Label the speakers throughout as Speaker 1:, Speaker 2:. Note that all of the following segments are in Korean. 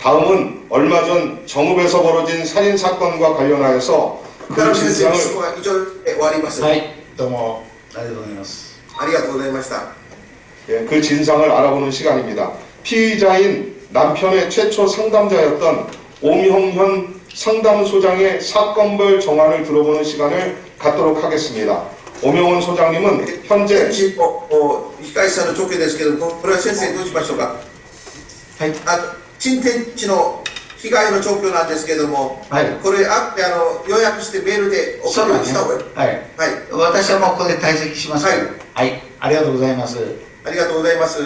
Speaker 1: 다음은 얼마 전 정읍에서 벌어진 살인사건과 관련하여서 그 진상을
Speaker 2: 以上で終わります。
Speaker 3: はい、どうもありがとうございます。
Speaker 2: ありがとうございました。
Speaker 1: 그 진상을 알아보는 시간입니다. 피의자인 남편의 최초 상담자였던 오미홍현 상담소장의 사건별 정황을 들어보는 시간을 갖도록 하겠습니다. 오명원 소장님은 현재
Speaker 2: 被害者の直系ですけども、これは先生どうしましょうか。
Speaker 3: はい、
Speaker 2: 新天地の被害の状況なんですけども、
Speaker 3: はい、
Speaker 2: これ要約してメールで送るようにした方がいい。
Speaker 3: はい、
Speaker 2: はい、
Speaker 3: 私はもうここで退席します。
Speaker 2: はい、
Speaker 3: はい、ありがとうございます。
Speaker 2: ありがとうございます。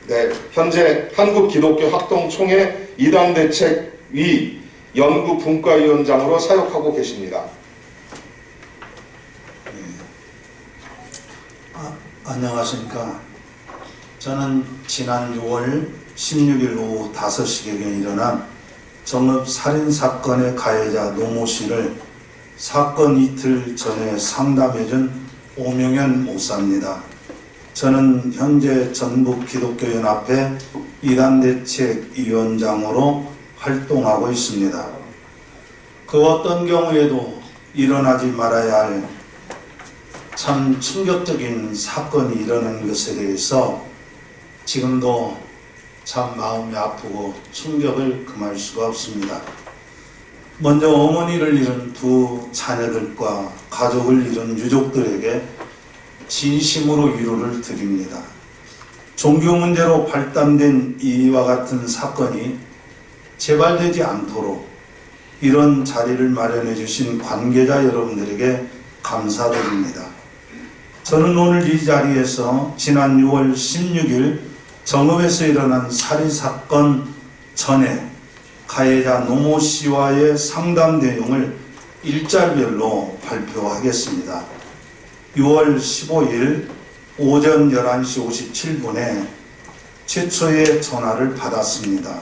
Speaker 1: 네, 현재 한국기독교학동총회 이단대책위 연구분과위원장으로 사역하고 계십니다.
Speaker 4: 안녕하십니까. 저는 지난 6월 16일 오후 5시경에 일어난 정읍 살인사건의 가해자 노모 씨를 사건 이틀 전에 상담해준 오명현 목사입니다. 저는 현재 전북기독교연합회 이단대책위원장으로 활동하고 있습니다. 그 어떤 경우에도 일어나지 말아야 할 참 충격적인 사건이 일어나는 것에 대해서 지금도 참 마음이 아프고 충격을 금할 수가 없습니다. 먼저 어머니를 잃은 두 자녀들과 가족을 잃은 유족들에게 진심으로 위로를 드립니다. 종교 문제로 발단된 이와 같은 사건이 재발되지 않도록 이런 자리를 마련해 주신 관계자 여러분들에게 감사드립니다. 저는 오늘 이 자리에서 지난 6월 16일 정읍에서 일어난 살인사건 전에 가해자 노모 씨와의 상담 내용을 일자별로 발표하겠습니다. 6월 15일 오전 11시 57분에 최초의 전화를 받았습니다.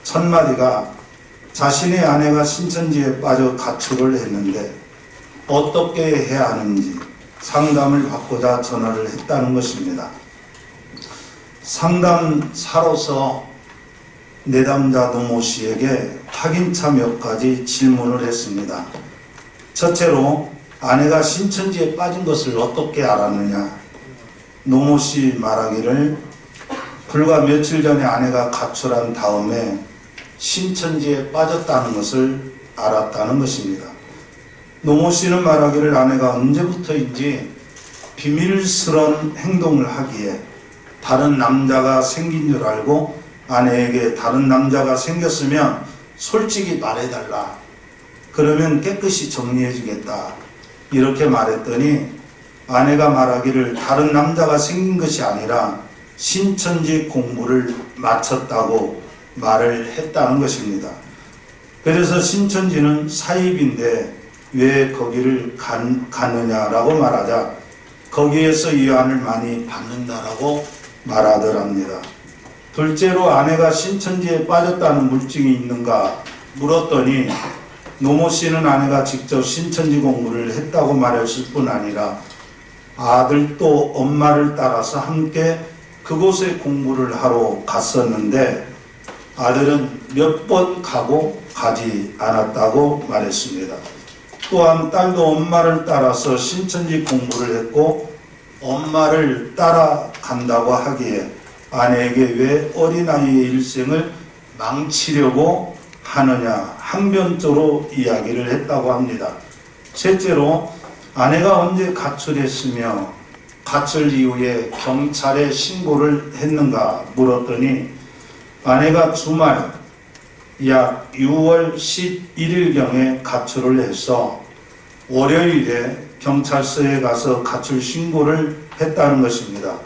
Speaker 4: 첫 마디가 자신의 아내가 신천지에 빠져 가출을 했는데 어떻게 해야 하는지 상담을 받고자 전화를 했다는 것입니다. 상담사로서 내담자 노모 씨에게 확인차 몇 가지 질문을 했습니다. 첫째로 아내가 신천지에 빠진 것을 어떻게 알았느냐. 노모 씨 말하기를 불과 며칠 전에 아내가 가출한 다음에 신천지에 빠졌다는 것을 알았다는 것입니다. 노모 씨는 말하기를 아내가 언제부터인지 비밀스러운 행동을 하기에 다른 남자가 생긴 줄 알고 아내에게 다른 남자가 생겼으면 솔직히 말해달라. 그러면 깨끗이 정리해주겠다. 이렇게 말했더니 아내가 말하기를 다른 남자가 생긴 것이 아니라 신천지 공부를 마쳤다고 말을 했다는 것입니다. 그래서 신천지는 사입인데 왜 거기를 가느냐라고 말하자 거기에서 이안을 많이 받는다라고 말하더랍니다. 둘째로 아내가 신천지에 빠졌다는 물증이 있는가 물었더니 노모 씨는 아내가 직접 신천지 공부를 했다고 말했을 뿐 아니라 아들도 엄마를 따라서 함께 그곳에 공부를 하러 갔었는데 아들은 몇 번 가고 가지 않았다고 말했습니다. 또한 딸도 엄마를 따라서 신천지 공부를 했고 엄마를 따라간다고 하기에 아내에게 왜 어린아이의 일생을 망치려고 하느냐 항변적으로 이야기를 했다고 합니다. 셋째로 아내가 언제 가출했으며 가출 이후에 경찰에 신고를 했는가 물었더니 아내가 주말 약 6월 11일경에 가출을 해서 월요일에 경찰서에 가서 가출 신고를 했다는 것입니다.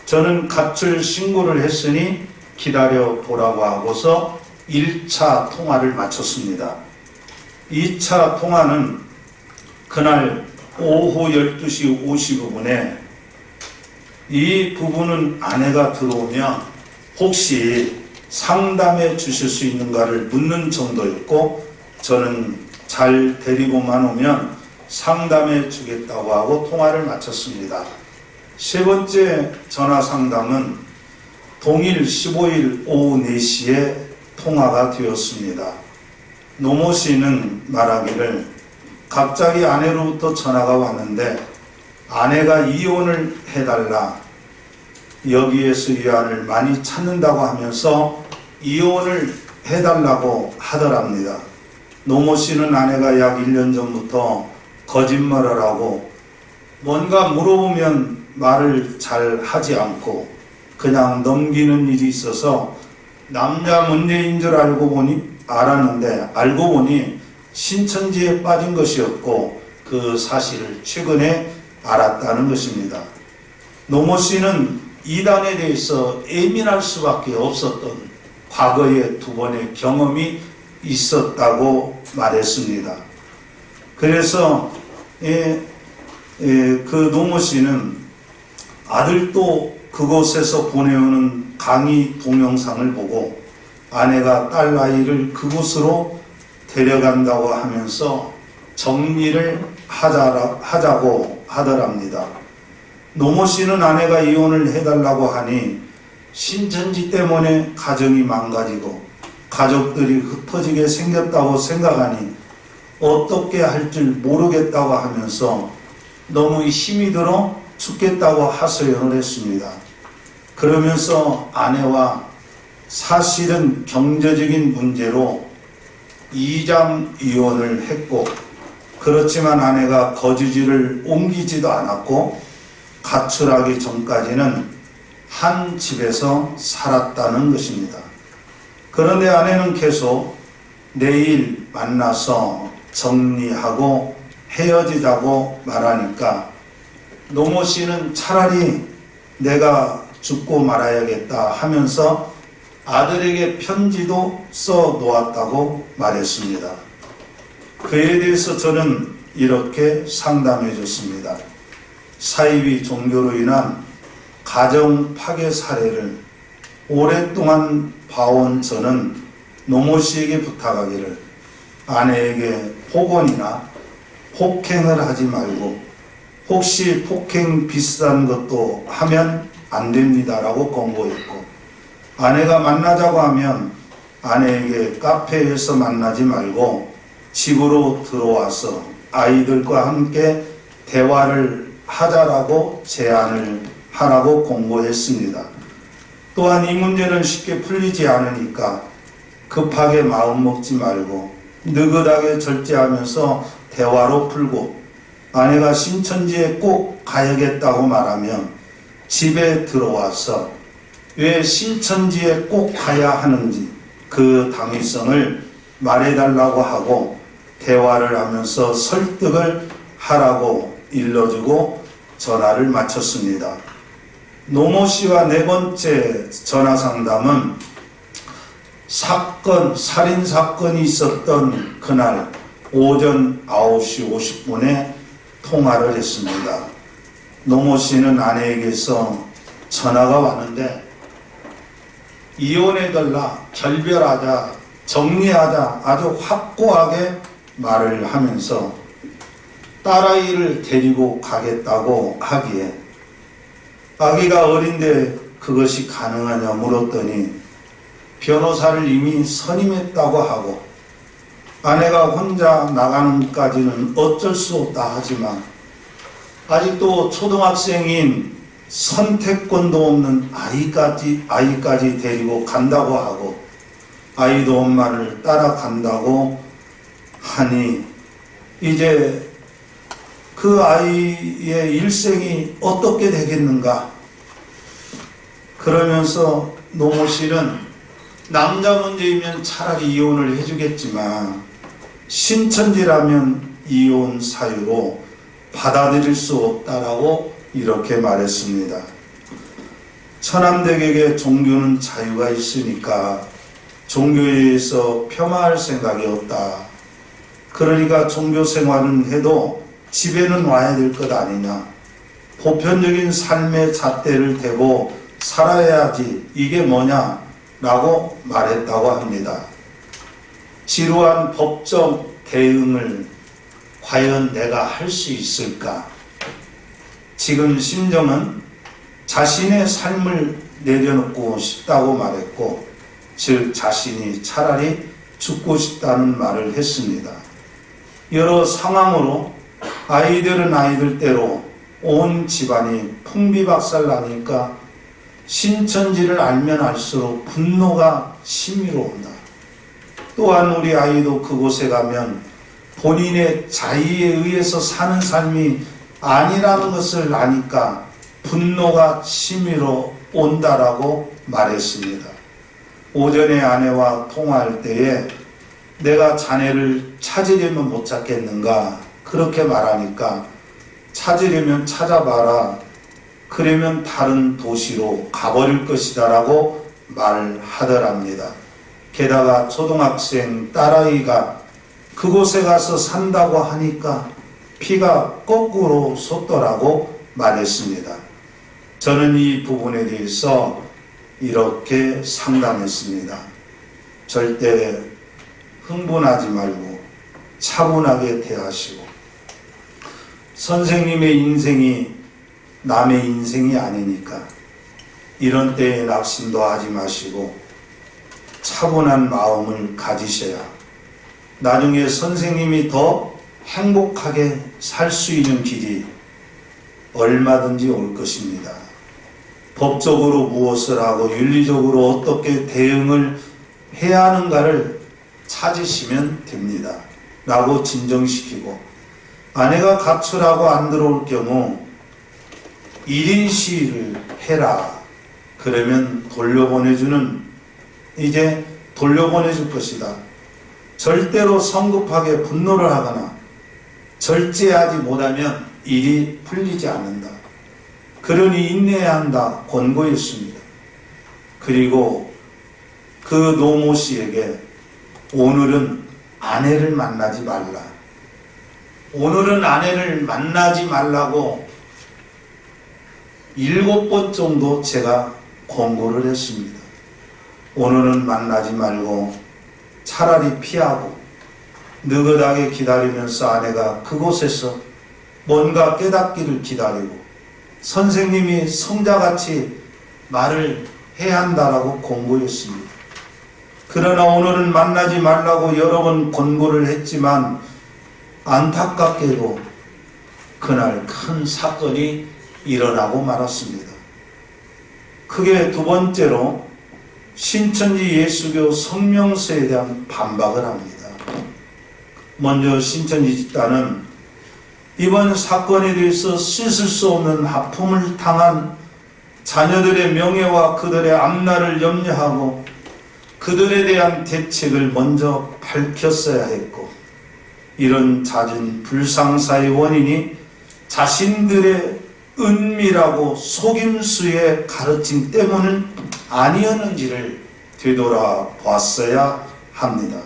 Speaker 4: 저는 가출 신고를 했으니 기다려 보라고 하고서 1차 통화를 마쳤습니다. 2차 통화는 그날 오후 12시 55분에 이 부부는 아내가 들어오면 혹시 상담해 주실 수 있는가를 묻는 정도였고 저는 잘 데리고만 오면 상담해 주겠다고 하고 통화를 마쳤습니다. 세 번째 전화 상담은 동일 15일 오후 4시에 통화가 되었습니다. 노모 씨는 말하기를 갑자기 아내로부터 전화가 왔는데 아내가 이혼을 해달라, 여기에서 위안을 많이 찾는다고 하면서 이혼을 해달라고 하더랍니다. 노모 씨는 아내가 약 1년 전부터 거짓말을 하고 뭔가 물어보면 말을 잘 하지 않고 그냥 넘기는 일이 있어서 남자 문제인 줄 알았는데 알고 보니 신천지에 빠진 것이었고 그 사실을 최근에 알았다는 것입니다. 노모 씨는 이단에 대해서 예민할 수밖에 없었던 과거의 2번의 경험이 있었다고 말했습니다. 그래서 그 노모 씨는 아들도 그곳에서 보내오는 강의 동영상을 보고 아내가 딸 아이를 그곳으로 데려간다고 하면서 정리를 하자고 하더랍니다. 노모 씨는 아내가 이혼을 해달라고 하니 신천지 때문에 가정이 망가지고 가족들이 흩어지게 생겼다고 생각하니 어떻게 할 줄 모르겠다고 하면서 너무 힘이 들어 죽겠다고 하소연을 했습니다. 그러면서 아내와 사실은 경제적인 문제로 이장 이혼을 했고, 그렇지만 아내가 거주지를 옮기지도 않았고 가출하기 전까지는 한 집에서 살았다는 것입니다. 그런데 아내는 계속 내일 만나서 정리하고 헤어지자고 말하니까 노모 씨는 차라리 내가 죽고 말아야겠다 하면서 아들에게 편지도 써 놓았다고 말했습니다. 그에 대해서 저는 이렇게 상담해 줬습니다. 사이비 종교로 인한 가정 파괴 사례를 오랫동안 봐온 저는 노모 씨에게 부탁하기를 아내에게 폭언이나 폭행을 하지 말고 혹시 폭행 비슷한 것도 하면 안 됩니다라고 권고했고, 아내가 만나자고 하면 아내에게 카페에서 만나지 말고 집으로 들어와서 아이들과 함께 대화를 하자라고 제안을 하라고 권고했습니다. 또한 이 문제는 쉽게 풀리지 않으니까 급하게 마음 먹지 말고 느긋하게 절제하면서 대화로 풀고, 아내가 신천지에 꼭 가야겠다고 말하면 집에 들어와서 왜 신천지에 꼭 가야 하는지 그 당위성을 말해달라고 하고 대화를 하면서 설득을 하라고 일러주고 전화를 마쳤습니다. 노모 씨와 4번째 전화 상담은 살인사건이 있었던 그날 오전 9시 50분에 통화를 했습니다. 노모 씨는 아내에게서 전화가 왔는데 이혼해달라, 결별하자, 정리하자 아주 확고하게 말을 하면서 딸아이를 데리고 가겠다고 하기에 아기가 어린데 그것이 가능하냐 물었더니 변호사를 이미 선임했다고 하고 아내가 혼자 나가는까지는 어쩔 수 없다 하지만 아직도 초등학생인 선택권도 없는 아이까지 데리고 간다고 하고 아이도 엄마를 따라간다고 하니 이제 그 아이의 일생이 어떻게 되겠는가. 그러면서 노모 씨는 남자 문제이면 차라리 이혼을 해주겠지만 신천지라면 이혼 사유로 받아들일 수 없다라고 이렇게 말했습니다. 처남댁에게 종교는 자유가 있으니까 종교에 의해서 폄하할 생각이 없다. 그러니까 종교 생활은 해도 집에는 와야 될 것 아니냐. 보편적인 삶의 잣대를 대고 살아야지 이게 뭐냐 라고 말했다고 합니다. 지루한 법적 대응을 과연 내가 할 수 있을까? 지금 심정은 자신의 삶을 내려놓고 싶다고 말했고, 즉 자신이 차라리 죽고 싶다는 말을 했습니다. 여러 상황으로 아이들은 아이들대로 온 집안이 풍비박살 나니까 신천지를 알면 알수록 분노가 치밀어 온다. 또한 우리 아이도 그곳에 가면 본인의 자의에 의해서 사는 삶이 아니라는 것을 아니까 분노가 치밀어 온다라고 말했습니다. 오전에 아내와 통화할 때에 내가 자네를 찾으려면 못 찾겠는가 그렇게 말하니까 찾으려면 찾아봐라. 그러면 다른 도시로 가버릴 것이다 라고 말하더랍니다. 게다가 초등학생 딸아이가 그곳에 가서 산다고 하니까 피가 거꾸로 솟더라고 말했습니다. 저는 이 부분에 대해서 이렇게 상담했습니다. 절대 흥분하지 말고 차분하게 대하시고, 선생님의 인생이 남의 인생이 아니니까 이런 때에 낙심도 하지 마시고 차분한 마음을 가지셔야 나중에 선생님이 더 행복하게 살 수 있는 길이 얼마든지 올 것입니다. 법적으로 무엇을 하고 윤리적으로 어떻게 대응을 해야 하는가를 찾으시면 됩니다. 라고 진정시키고, 아내가 가출하고 안 들어올 경우 1인 시위를 해라. 그러면 이제 돌려보내줄 것이다. 절대로 성급하게 분노를 하거나 절제하지 못하면 일이 풀리지 않는다. 그러니 인내해야 한다 권고했습니다. 그리고 그 노모 씨에게 오늘은 아내를 만나지 말라. 오늘은 아내를 만나지 말라고 7번 정도 제가 권고를 했습니다. 오늘은 만나지 말고 차라리 피하고 느긋하게 기다리면서 아내가 그곳에서 뭔가 깨닫기를 기다리고 선생님이 성자같이 말을 해야 한다라고 권고했습니다. 그러나 오늘은 만나지 말라고 여러 번 권고를 했지만 안타깝게도 그날 큰 사건이 일어나고 말았습니다. 크게 두 번째로 신천지 예수교 성명서에 대한 반박을 합니다. 먼저 신천지 집단은 이번 사건에 대해서 씻을 수 없는 하품을 당한 자녀들의 명예와 그들의 앞날을 염려하고 그들에 대한 대책을 먼저 밝혔어야 했고, 이런 잦은 불상사의 원인이 자신들의 은밀하고 속임수의 가르침 때문은 아니었는지를 되돌아봤어야 합니다.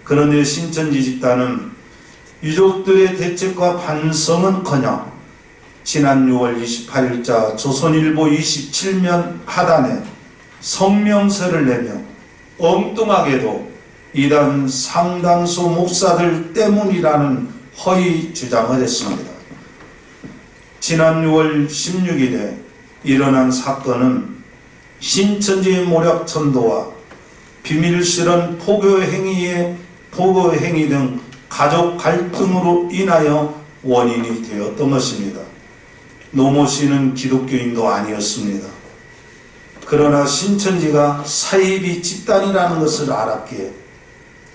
Speaker 4: 그런데 신천지 집단은 유족들의 대책과 반성은커녕 지난 6월 28일자 조선일보 27면 하단에 성명서를 내며 엉뚱하게도 이단 상당수 목사들 때문이라는 허위 주장을 했습니다. 지난 6월 16일에 일어난 사건은 신천지의 모략천도와 비밀스런 포교행위 등 가족 갈등으로 인하여 원인이 되었던 것입니다. 노모 씨는 기독교인도 아니었습니다. 그러나 신천지가 사이비 집단이라는 것을 알았기에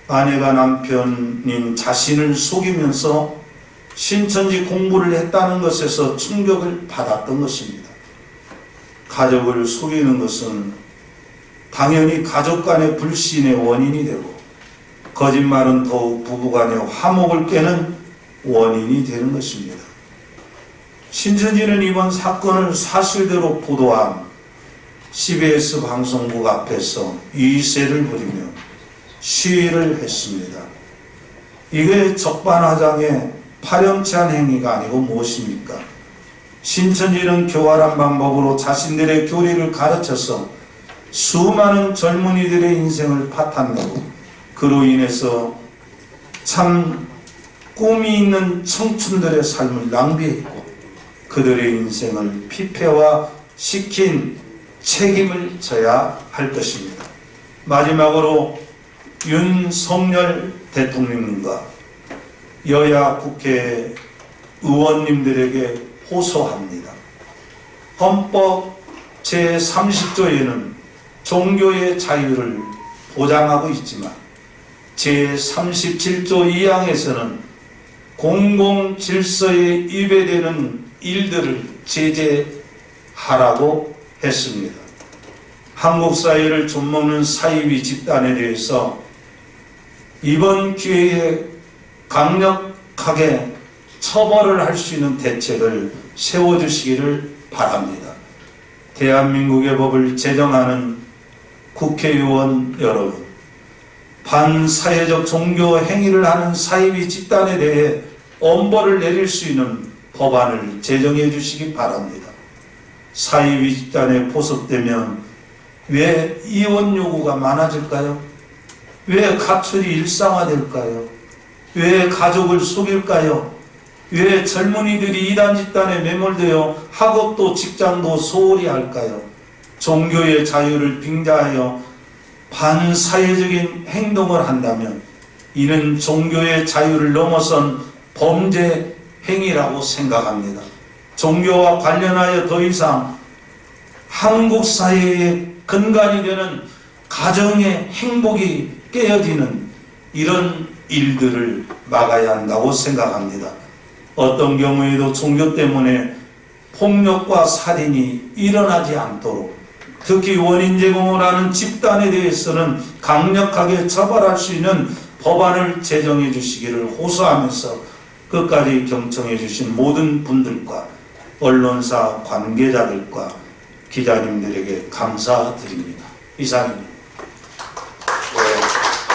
Speaker 4: 아내가 남편인 자신을 속이면서 신천지 공부를 했다는 것에서 충격을 받았던 것입니다. 가족을 속이는 것은 당연히 가족 간의 불신의 원인이 되고, 거짓말은 더욱 부부간의 화목을 깨는 원인이 되는 것입니다. 신천지는 이번 사건을 사실대로 보도한 CBS 방송국 앞에서 이세를 부리며 시위를 했습니다. 이게 적반하장의 파렴치한 행위가 아니고 무엇입니까? 신천지는 교활한 방법으로 자신들의 교리를 가르쳐서 수많은 젊은이들의 인생을 파탄내고 그로 인해서 참 꿈이 있는 청춘들의 삶을 낭비했고 그들의 인생을 피폐화시킨 책임을 져야 할 것입니다. 마지막으로 윤석열 대통령님과 여야 국회 의원님들에게 호소합니다. 헌법 제30조에는 종교의 자유를 보장하고 있지만 제37조 2항에서는 공공질서에 위배되는 일들을 제재하라고 했습니다. 한국 사회를 좀먹는 사이비 집단에 대해서 이번 기회에 강력하게 처벌을 할 수 있는 대책을 세워주시기를 바랍니다. 대한민국의 법을 제정하는 국회의원 여러분, 반사회적 종교 행위를 하는 사이비 집단에 대해 엄벌을 내릴 수 있는 법안을 제정해 주시기 바랍니다. 사이비 집단에 포섭되면 왜 이혼 요구가 많아질까요? 왜 가출이 일상화될까요? 왜 가족을 속일까요? 왜 젊은이들이 이단 집단에 매몰되어 학업도 직장도 소홀히 할까요? 종교의 자유를 빙자하여 반사회적인 행동을 한다면 이는 종교의 자유를 넘어선 범죄 행위라고 생각합니다. 종교와 관련하여 더 이상 한국 사회의 근간이 되는 가정의 행복이 깨어지는 이런 일들을 막아야 한다고 생각합니다. 어떤 경우에도 종교 때문에 폭력과 살인이 일어나지 않도록, 특히 원인 제공을 하는 집단에 대해서는 강력하게 처벌할 수 있는 법안을 제정해 주시기를 호소하면서 끝까지 경청해 주신 모든 분들과 언론사 관계자들과 기자님들에게 감사드립니다. 이상입니다.